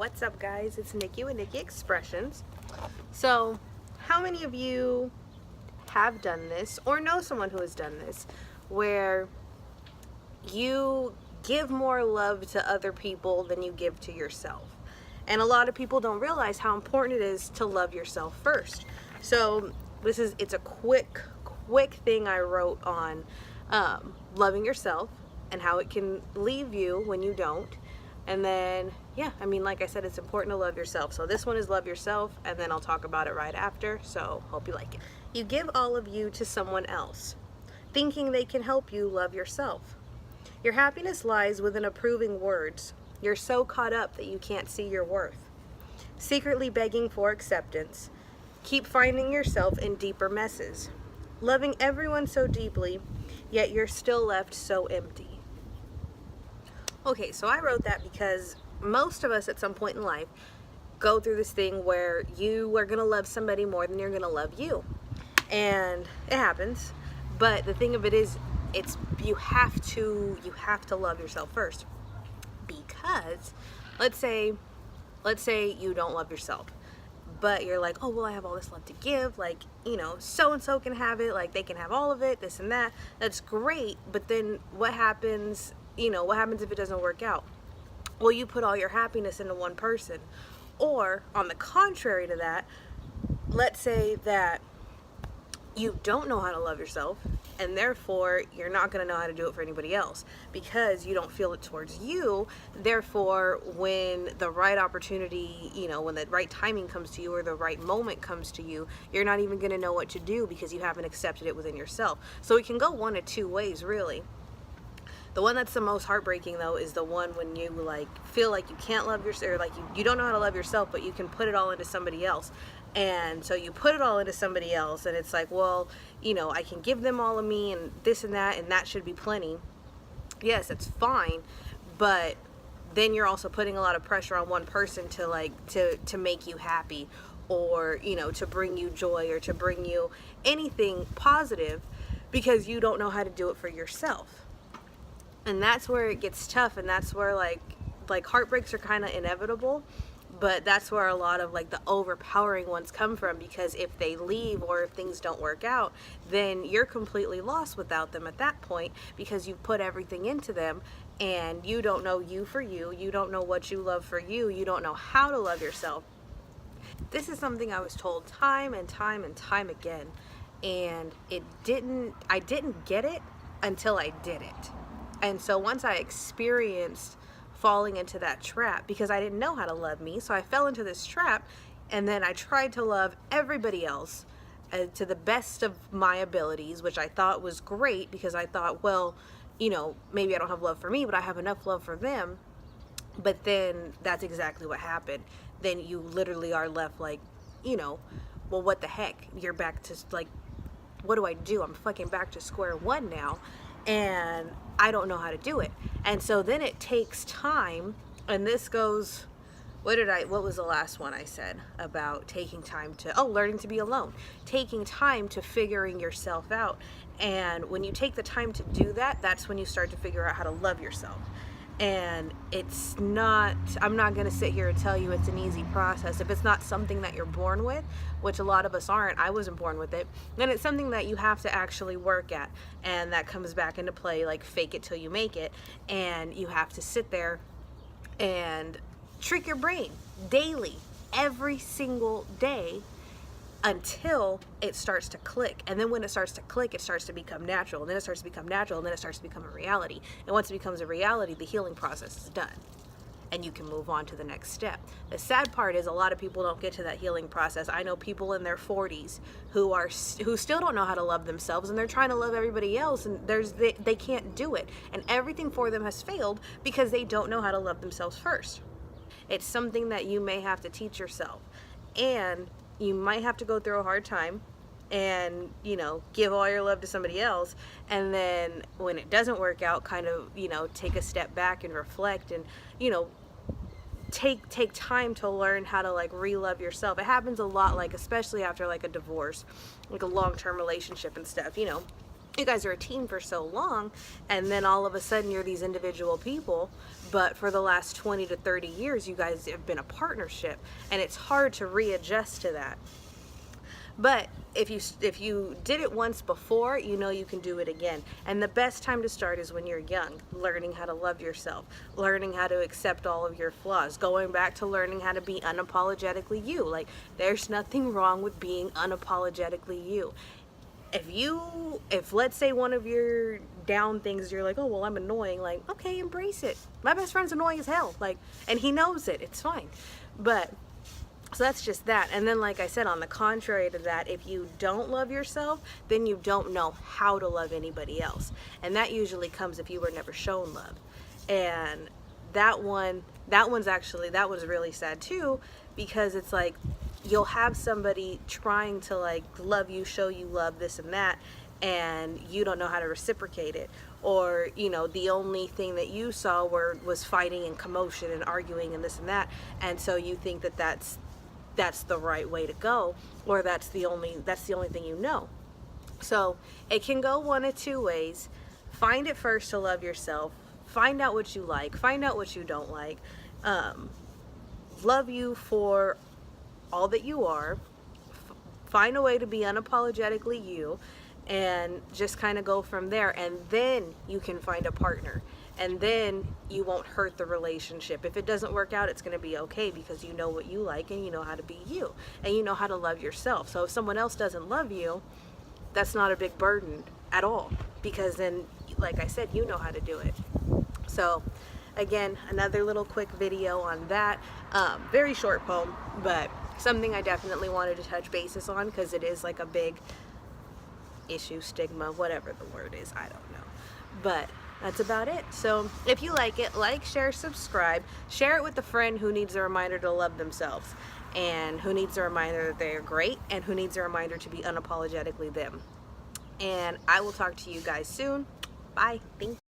What's up, guys? It's Nikki with Nikki Expressions. So, how many of you have done this or know someone who has done this where you give more love to other people than you give to yourself? And a lot of people don't realize how important it is to love yourself first. So, it's a quick thing I wrote on loving yourself and how it can leave you when you don't. And then, like I said, it's important to love yourself. So this one is love yourself, and then I'll talk about it right after. So hope you like it. You give all of you to someone else, thinking they can help you love yourself. Your happiness lies within approving words. You're so caught up that you can't see your worth. Secretly begging for acceptance. Keep finding yourself in deeper messes. Loving everyone so deeply, yet you're still left so empty. Okay, so I wrote that because most of us at some point in life go through this thing where you are going to love somebody more than you're going to love you. And it happens. But the thing of it is, you have to love yourself first. Because let's say you don't love yourself, but you're like, oh, well, I have all this love to give, like, so and so can have it, like they can have all of it, this and that. That's great. But then what happens? What happens if it doesn't work out? Well, you put all your happiness into one person. Or, on the contrary to that, let's say that you don't know how to love yourself, and therefore you're not going to know how to do it for anybody else because you don't feel it towards you. Therefore, when the right opportunity, when the right timing comes to you or the right moment comes to you, you're not even going to know what to do because you haven't accepted it within yourself. So it can go one of two ways, really. The one that's the most heartbreaking, though, is the one when you feel like you can't love yourself, or like you don't know how to love yourself, but you can put it all into somebody else. And so you put it all into somebody else, and it's like, well, I can give them all of me and this and that should be plenty. Yes, it's fine, but then you're also putting a lot of pressure on one person to make you happy, or to bring you joy, or to bring you anything positive, because you don't know how to do it for yourself. And that's where it gets tough, and that's where like heartbreaks are kind of inevitable, but that's where a lot of the overpowering ones come from, because if they leave or if things don't work out, then you're completely lost without them at that point, because you've put everything into them and you don't know you for you. You don't know what you love for you. You don't know how to love yourself. This is something I was told time and time and time again, and I didn't get it until I did it. And so once I experienced falling into that trap, because I didn't know how to love me, so I fell into this trap, and then I tried to love everybody else to the best of my abilities, which I thought was great, because I thought, well, maybe I don't have love for me, but I have enough love for them. But then that's exactly what happened. Then you literally are left well, what the heck? You're back to what do I do? I'm fucking back to square one now, and I don't know how to do it. And so then it takes time, and this goes, what was the last one I said about taking time to, learning to be alone, taking time to figuring yourself out. And when you take the time to do that, that's when you start to figure out how to love yourself. And I'm not going to sit here and tell you it's an easy process. If it's not something that you're born with, which a lot of us aren't, I wasn't born with it, then it's something that you have to actually work at. And that comes back into play, like fake it till you make it. And you have to sit there and trick your brain daily, every single day, until it starts to click. And then when it starts to click, it starts to become natural, and then it starts to become natural, and then it starts to become a reality. And once it becomes a reality, the healing process is done, and you can move on to the next step. The sad part is a lot of people don't get to that healing process. I know people in their 40s who still don't know how to love themselves, and they're trying to love everybody else, and they can't do it, and everything for them has failed because they don't know how to love themselves first. It's something that you may have to teach yourself, and you might have to go through a hard time and, give all your love to somebody else. And then when it doesn't work out, kind of, take a step back and reflect and, take time to learn how to re-love yourself. It happens a lot, especially after a divorce, a long-term relationship and stuff, you guys are a team for so long, and then all of a sudden you're these individual people, but for the last 20 to 30 years you guys have been a partnership, and it's hard to readjust to that. But if you did it once before, you know you can do it again. And the best time to start is when you're young, learning how to love yourself, learning how to accept all of your flaws, going back to learning how to be unapologetically you. Like, there's nothing wrong with being unapologetically you. If let's say one of your down things, you're like, oh, well, I'm annoying, like, okay, embrace it. My best friend's annoying as hell, like, and he knows it, it's fine. But so that's just that. And then, like I said, on the contrary to that, if you don't love yourself, then you don't know how to love anybody else. And that usually comes if you were never shown love. And that one's really sad too, because it's like, you'll have somebody trying to like love you, show you love, this and that, and you don't know how to reciprocate it. Or, you know, the only thing that you saw was fighting and commotion and arguing and this and that, and so you think that that's the right way to go, or that's the only thing you know. So it can go one of two ways. Find it first to love yourself, find out what you like, find out what you don't like, love you for all that you are, find a way to be unapologetically you, and just kind of go from there. And then you can find a partner, and then you won't hurt the relationship. If it doesn't work out, it's going to be okay, because you know what you like, and you know how to be you, and you know how to love yourself. So if someone else doesn't love you, that's not a big burden at all, because then, like I said, you know how to do it. So again, another little quick video on that. Very short poem, but something I definitely wanted to touch bases on, because it is like a big issue, stigma, whatever the word is, I don't know. But that's about it. So if you like it, like, share, subscribe, share it with a friend who needs a reminder to love themselves, and who needs a reminder that they're great, and who needs a reminder to be unapologetically them. And I will talk to you guys soon. Bye. Thank you.